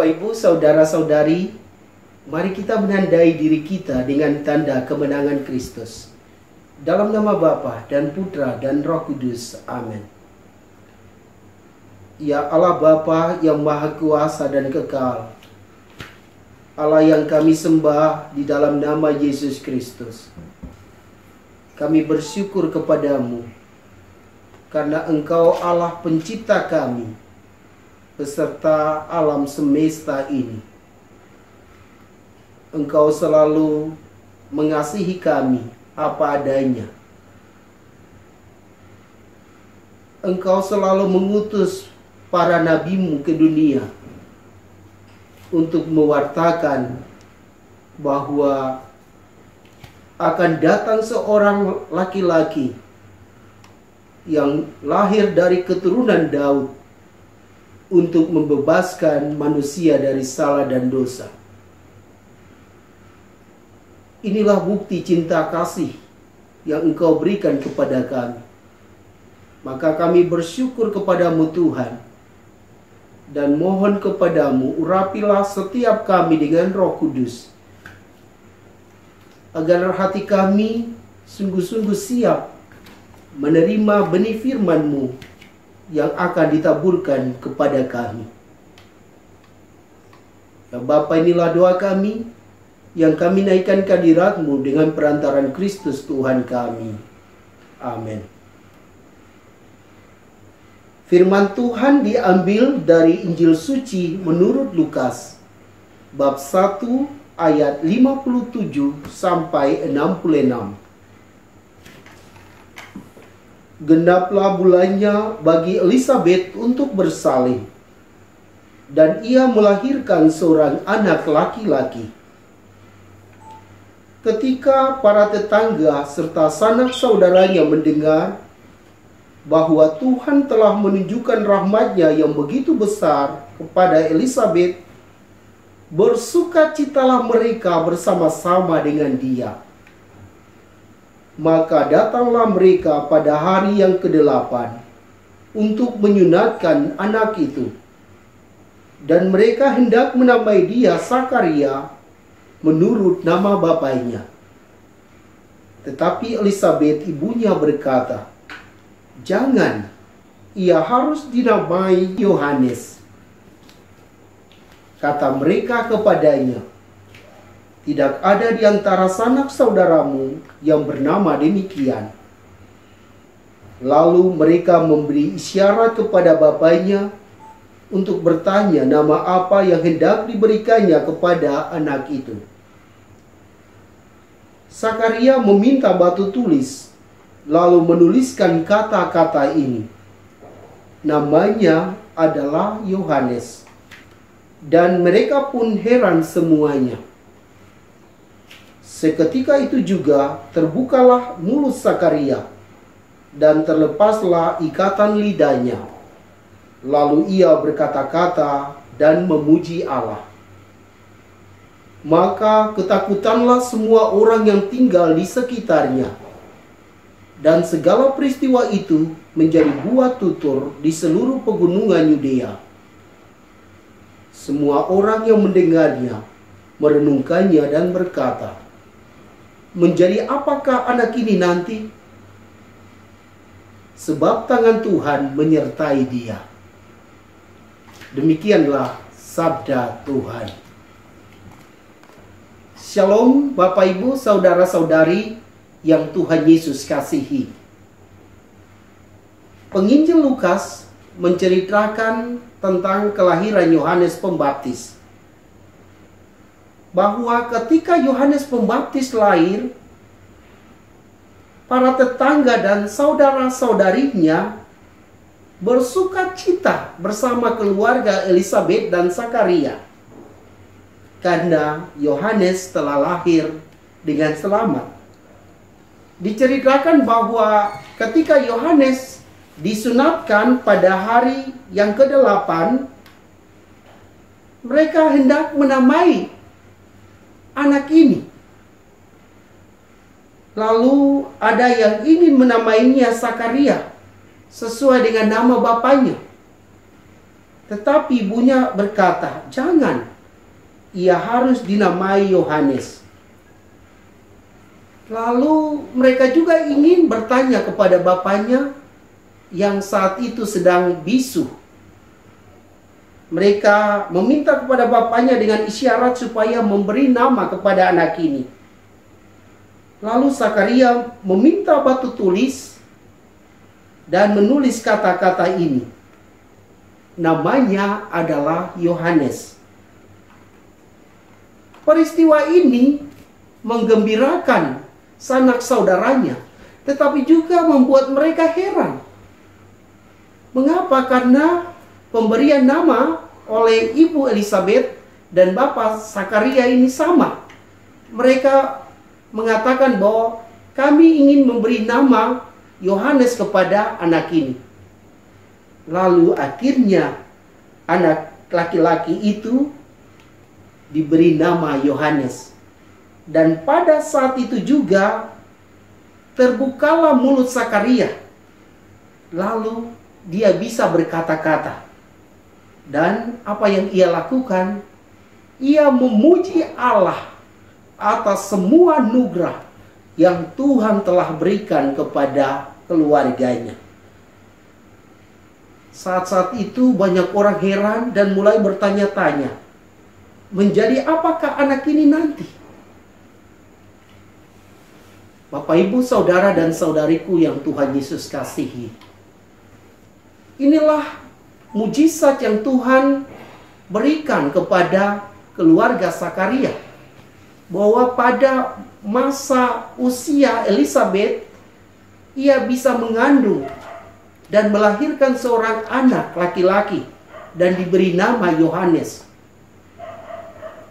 Ibu, saudara-saudari, mari kita menandai diri kita dengan tanda kemenangan Kristus. Dalam nama Bapa dan Putra dan Roh Kudus. Amin. Ya Allah Bapa yang Maha Kuasa dan Kekal, Allah yang kami sembah di dalam nama Yesus Kristus, kami bersyukur kepadamu karena Engkau Allah pencipta kami beserta alam semesta ini. Engkau selalu mengasihi kami apa adanya. Engkau selalu mengutus para nabimu ke dunia untuk mewartakan bahwa akan datang seorang laki-laki yang lahir dari keturunan Daud untuk membebaskan manusia dari salah dan dosa. Inilah bukti cinta kasih yang Engkau berikan kepada kami. Maka kami bersyukur kepadamu Tuhan, dan mohon kepadamu urapilah setiap kami dengan Roh Kudus, agar hati kami sungguh-sungguh siap menerima benih firman-Mu yang akan ditaburkan kepada kami. Ya Bapa, inilah doa kami yang kami naikkan kehadirat-Mu dengan perantaran Kristus Tuhan kami. Amin. Firman Tuhan diambil dari Injil Suci menurut Lukas, bab 1 ayat 57 sampai 66. Genaplah bulannya bagi Elisabet untuk bersalin, dan ia melahirkan seorang anak laki-laki. Ketika para tetangga serta sanak saudaranya mendengar bahwa Tuhan telah menunjukkan rahmat-Nya yang begitu besar kepada Elisabet, bersukacitalah mereka bersama-sama dengan dia. Maka datanglah mereka pada hari yang ke-8 untuk menyunatkan anak itu. Dan mereka hendak menamai dia Sakaria menurut nama bapaknya. Tetapi Elisabet ibunya berkata, "Jangan, ia harus dinamai Yohanes." Kata mereka kepadanya, "Tidak ada di antara sanak saudaramu yang bernama demikian." Lalu mereka memberi isyarat kepada bapaknya untuk bertanya nama apa yang hendak diberikannya kepada anak itu. Sakaria meminta batu tulis, lalu menuliskan kata-kata ini. Namanya adalah Yohanes. Dan mereka pun heran semuanya. Seketika itu juga terbukalah mulut Sakaria, dan terlepaslah ikatan lidahnya. Lalu ia berkata-kata dan memuji Allah. Maka ketakutanlah semua orang yang tinggal di sekitarnya. Dan segala peristiwa itu menjadi buah tutur di seluruh pegunungan Yudea. Semua orang yang mendengarnya merenungkannya dan berkata, "Menjadi apakah anak ini nanti? Sebab tangan Tuhan menyertai dia." Demikianlah sabda Tuhan. Shalom Bapak Ibu, saudara-saudari yang Tuhan Yesus kasihi. Penginjil Lukas menceritakan tentang kelahiran Yohanes Pembaptis. Bahwa ketika Yohanes Pembaptis lahir, para tetangga dan saudara-saudarinya bersukacita bersama keluarga Elisabet dan Sakaria, karena Yohanes telah lahir dengan selamat. Diceritakan bahwa ketika Yohanes disunatkan pada hari yang ke-8, mereka hendak menamai anak ini. Lalu ada yang ingin menamainya Sakaria sesuai dengan nama bapaknya. Tetapi ibunya berkata, jangan, ia harus dinamai Yohanes. Lalu mereka juga ingin bertanya kepada bapaknya yang saat itu sedang bisu. Mereka meminta kepada bapaknya dengan isyarat supaya memberi nama kepada anak ini. Lalu Zakaria meminta batu tulis dan menulis kata-kata ini. Namanya adalah Yohanes. Peristiwa ini menggembirakan sanak saudaranya, tetapi juga membuat mereka heran. Mengapa? Karena pemberian nama oleh Ibu Elizabeth dan Bapak Zakaria ini sama. Mereka mengatakan bahwa kami ingin memberi nama Yohanes kepada anak ini. Lalu akhirnya anak laki-laki itu diberi nama Yohanes. Dan pada saat itu juga terbukalah mulut Zakaria. Lalu dia bisa berkata-kata. Dan apa yang ia lakukan? Ia memuji Allah atas semua anugerah yang Tuhan telah berikan kepada keluarganya. Saat-saat itu banyak orang heran dan mulai bertanya-tanya, menjadi apakah anak ini nanti? Bapak, Ibu, saudara dan saudariku yang Tuhan Yesus kasihi. Inilah mujizat yang Tuhan berikan kepada keluarga Zakaria. Bahwa pada masa usia Elizabeth, ia bisa mengandung dan melahirkan seorang anak laki-laki dan diberi nama Yohanes.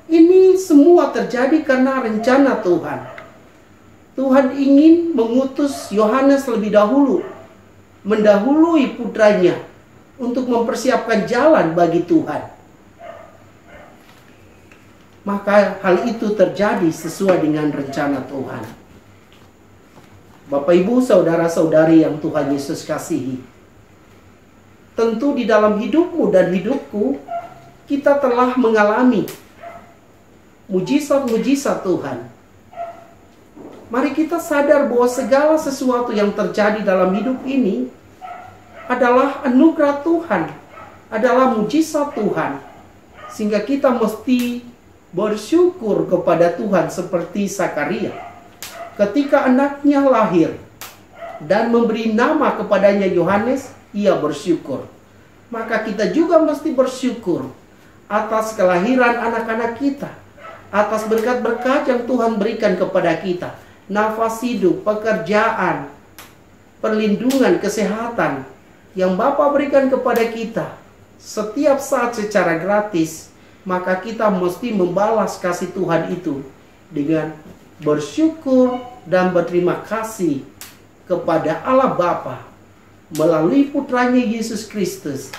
Ini semua terjadi karena rencana Tuhan. Tuhan ingin mengutus Yohanes lebih dahulu, mendahului putranya untuk mempersiapkan jalan bagi Tuhan. Maka hal itu terjadi sesuai dengan rencana Tuhan. Bapak, Ibu, saudara-saudari yang Tuhan Yesus kasihi. Tentu di dalam hidupmu dan hidupku, kita telah mengalami mujizat-mujizat Tuhan. Mari kita sadar bahwa segala sesuatu yang terjadi dalam hidup ini adalah anugerah Tuhan, adalah mujizat Tuhan. Sehingga kita mesti bersyukur kepada Tuhan seperti Zakaria. Ketika anaknya lahir dan memberi nama kepadanya Yohanes, ia bersyukur. Maka kita juga mesti bersyukur atas kelahiran anak-anak kita, atas berkat-berkat yang Tuhan berikan kepada kita, nafas hidup, pekerjaan, perlindungan, kesehatan yang Bapa berikan kepada kita setiap saat secara gratis. Maka kita mesti membalas kasih Tuhan itu dengan bersyukur dan berterima kasih kepada Allah Bapa melalui putranya Yesus Kristus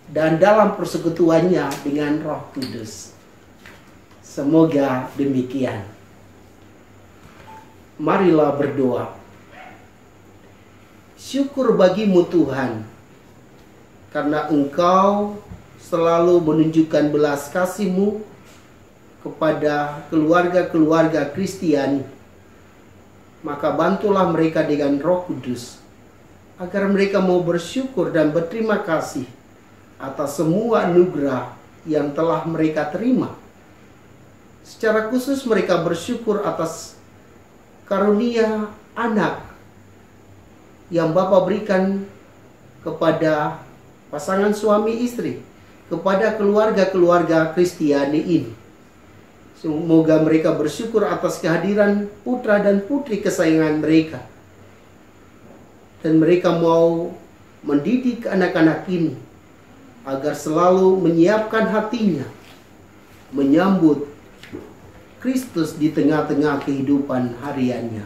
dan dalam persekutuannya dengan Roh Kudus. Semoga demikian. Marilah berdoa. Syukur bagimu Tuhan, karena Engkau selalu menunjukkan belas kasih-Mu kepada keluarga-keluarga Kristiani. Maka bantulah mereka dengan Roh Kudus, agar mereka mau bersyukur dan berterima kasih atas semua anugerah yang telah mereka terima. Secara khusus mereka bersyukur atas karunia anak yang Bapa berikan kepada pasangan suami istri, kepada keluarga-keluarga Kristiani ini. Semoga mereka bersyukur atas kehadiran putra dan putri kesayangan mereka. Dan mereka mau mendidik anak-anak ini agar selalu menyiapkan hatinya menyambut Kristus di tengah-tengah kehidupan hariannya.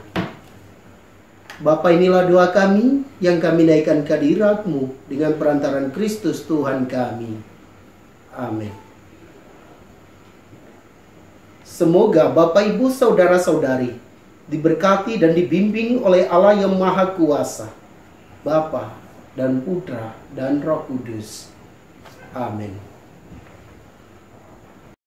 Bapa, inilah doa kami yang kami naikkan ke hadirat-Mu dengan perantaran Kristus Tuhan kami. Amin. Semoga Bapak, Ibu, saudara-saudari diberkati dan dibimbing oleh Allah yang Maha Kuasa, Bapa dan Putra dan Roh Kudus. Amin.